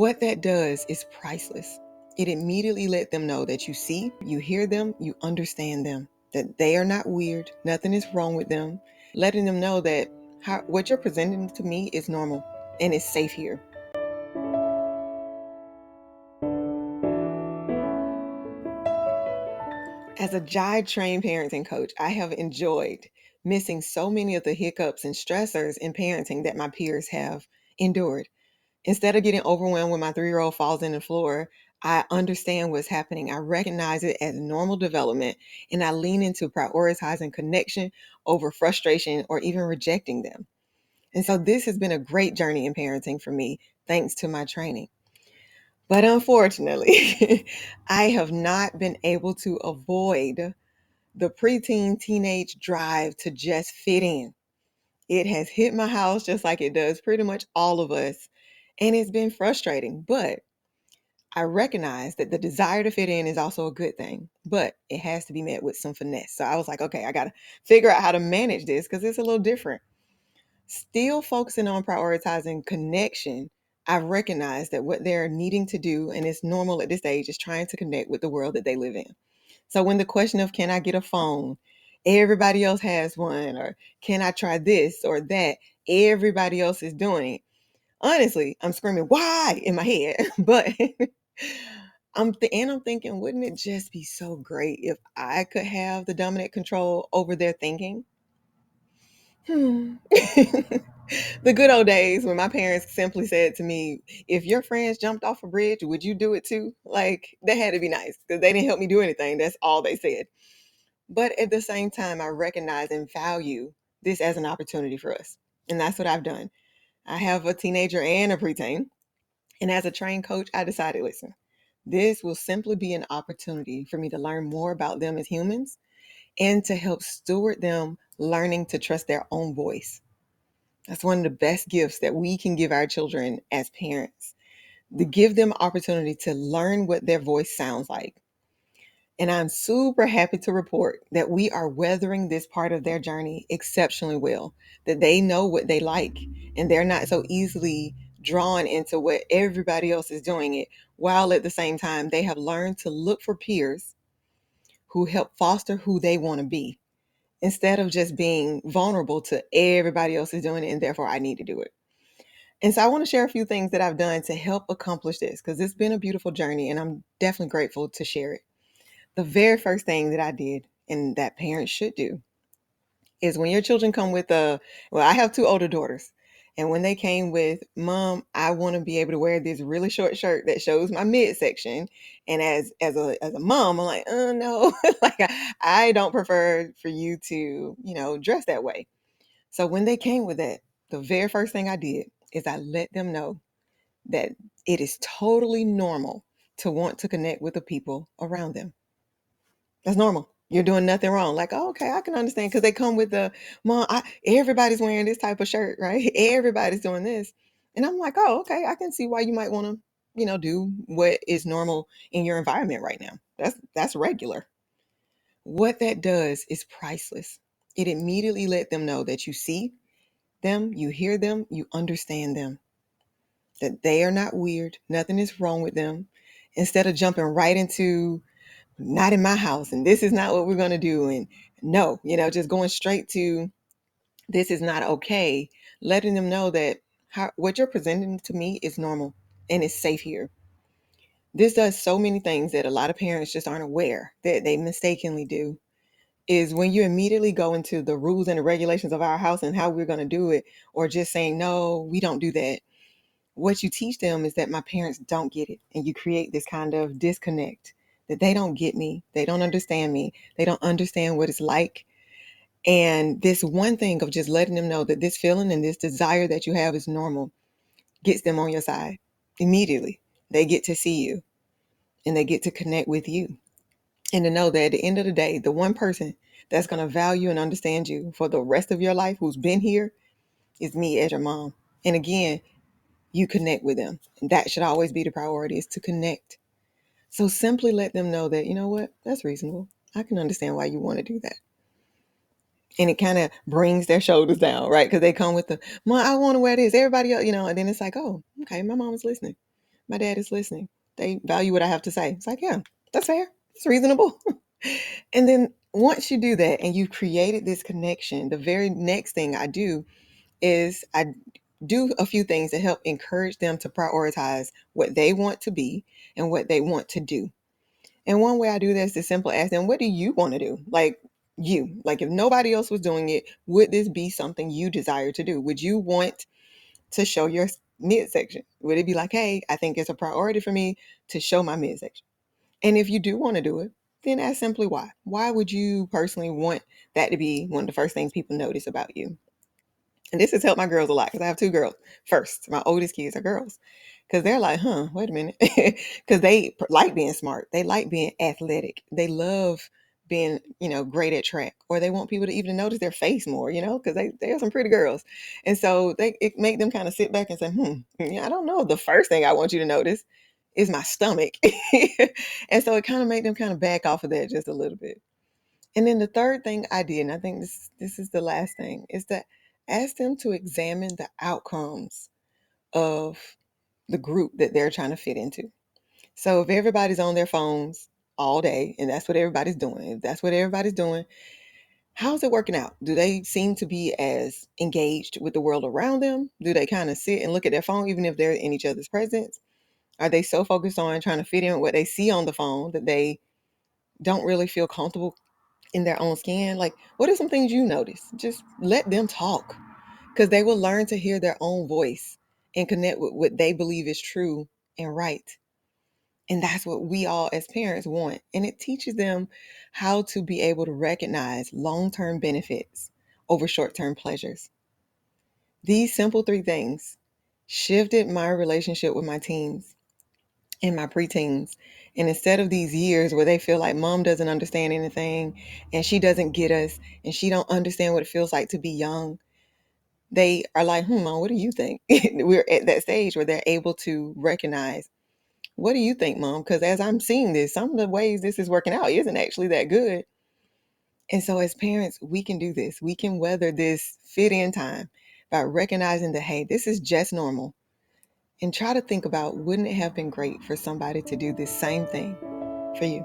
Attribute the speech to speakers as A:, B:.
A: What that does is priceless. It immediately let them know that you see, you hear them, you understand them, that they are not weird, nothing is wrong with them, letting them know that what you're presenting to me is normal and it's safe here. As a GI trained parenting coach, I have enjoyed missing so many of the hiccups and stressors in parenting that my peers have endured. Instead of getting overwhelmed when my 3-year-old falls in the floor, I understand what's happening. I recognize it as normal development and I lean into prioritizing connection over frustration or even rejecting them. And so this has been a great journey in parenting for me, thanks to my training. But unfortunately, I have not been able to avoid the preteen teenage drive to just fit in. It has hit my house just like it does pretty much all of us. And it's been frustrating, but I recognize that the desire to fit in is also a good thing, but it has to be met with some finesse. So I was like, okay, I got to figure out how to manage this because it's a little different. Still focusing on prioritizing connection, I've recognized that what they're needing to do, and it's normal at this age, is trying to connect with the world that they live in. So when the question of can I get a phone, everybody else has one, or can I try this or that, everybody else is doing it. Honestly, I'm screaming, why in my head, but I'm thinking, wouldn't it just be so great if I could have the dominant control over their thinking? The good old days when my parents simply said to me, if your friends jumped off a bridge, would you do it too? Like, that had to be nice because they didn't help me do anything. That's all they said. But at the same time, I recognize and value this as an opportunity for us. And that's what I've done. I have a teenager and a preteen. And as a trained coach, I decided, listen, this will simply be an opportunity for me to learn more about them as humans and to help steward them learning to trust their own voice. That's one of the best gifts that we can give our children as parents, to give them opportunity to learn what their voice sounds like. And I'm super happy to report that we are weathering this part of their journey exceptionally well, that they know what they like and they're not so easily drawn into what everybody else is doing it, while at the same time they have learned to look for peers who help foster who they want to be instead of just being vulnerable to everybody else is doing it and therefore I need to do it. And so I want to share a few things that I've done to help accomplish this because it's been a beautiful journey and I'm definitely grateful to share it. The very first thing that I did and that parents should do is when your children come with I have 2 older daughters. And when they came with, Mom, I want to be able to wear this really short shirt that shows my midsection. And as a mom, I'm like, oh no, like I don't prefer for you to, dress that way. So when they came with that, the very first thing I did is I let them know that it is totally normal to want to connect with the people around them. That's normal. You're doing nothing wrong. Like, oh, okay, I can understand because they come with the mom. Everybody's wearing this type of shirt, right? Everybody's doing this, and I'm like, oh, okay, I can see why you might want to, do what is normal in your environment right now. That's regular. What that does is priceless. It immediately let them know that you see them, you hear them, you understand them, that they are not weird, nothing is wrong with them. Instead of jumping right into not in my house and this is not what we're going to do and no, just going straight to this is not okay, letting them know that what you're presenting to me is normal and it's safe here. This does so many things that a lot of parents just aren't aware that they mistakenly do, is when you immediately go into the rules and the regulations of our house and how we're going to do it, or just saying no, we don't do that. What you teach them is that my parents don't get it. And you create this kind of disconnect that they don't get me. They don't understand me. They don't understand what it's like. And this one thing of just letting them know that this feeling and this desire that you have is normal gets them on your side immediately. They get to see you and they get to connect with you. And to know that at the end of the day, the one person that's going to value and understand you for the rest of your life who's been here is me as your mom. And again, you connect with them. And that should always be the priority, is to connect. So simply let them know that, you know what, that's reasonable. I can understand why you want to do that. And it kind of brings their shoulders down, right? Because they come with Mom, I want to wear this. Everybody else, and then it's like, oh, okay, my mom is listening. my dad is listening. They value what I have to say. It's like, yeah, that's fair. It's reasonable. And then once you do that and you've created this connection, the very next thing I do is I do a few things to help encourage them to prioritize what they want to be and what they want to do. And one way I do this is simply ask them, what do you want to do? Like if nobody else was doing it, would this be something you desire to do? Would you want to show your midsection? Would it be like, hey, I think it's a priority for me to show my midsection? And if you do want to do it, then ask simply why. Why would you personally want that to be one of the first things people notice about you? And this has helped my girls a lot because I have two girls. First, my oldest kids are girls because they're like, wait a minute. Because they like being smart. They like being athletic. They love being, great at track, or they want people to even notice their face more, because they are some pretty girls. And so it make them kind of sit back and say, yeah, I don't know. The first thing I want you to notice is my stomach. And so it kind of made them kind of back off of that just a little bit. And then the third thing I did, and I think this is the last thing, is that ask them to examine the outcomes of the group that they're trying to fit into. So if everybody's on their phones all day, and that's what everybody's doing, if that's what everybody's doing, how's it working out? Do they seem to be as engaged with the world around them? Do they kind of sit and look at their phone even if they're in each other's presence? Are they so focused on trying to fit in with what they see on the phone that they don't really feel comfortable in their own skin? Like, what are some things you notice? Just let them talk, because they will learn to hear their own voice and connect with what they believe is true and right. And that's what we all as parents want. And it teaches them how to be able to recognize long-term benefits over short-term pleasures. These simple three things shifted my relationship with my teens and my preteens. And instead of these years where they feel like mom doesn't understand anything and she doesn't get us and she don't understand what it feels like to be young, they are like, mom, what do you think? We're at that stage where they're able to recognize, what do you think, mom? Because as I'm seeing this, some of the ways this is working out isn't actually that good. And so as parents, we can do this. We can weather this fit in time by recognizing that, hey, this is just normal. And try to think about, wouldn't it have been great for somebody to do this same thing for you?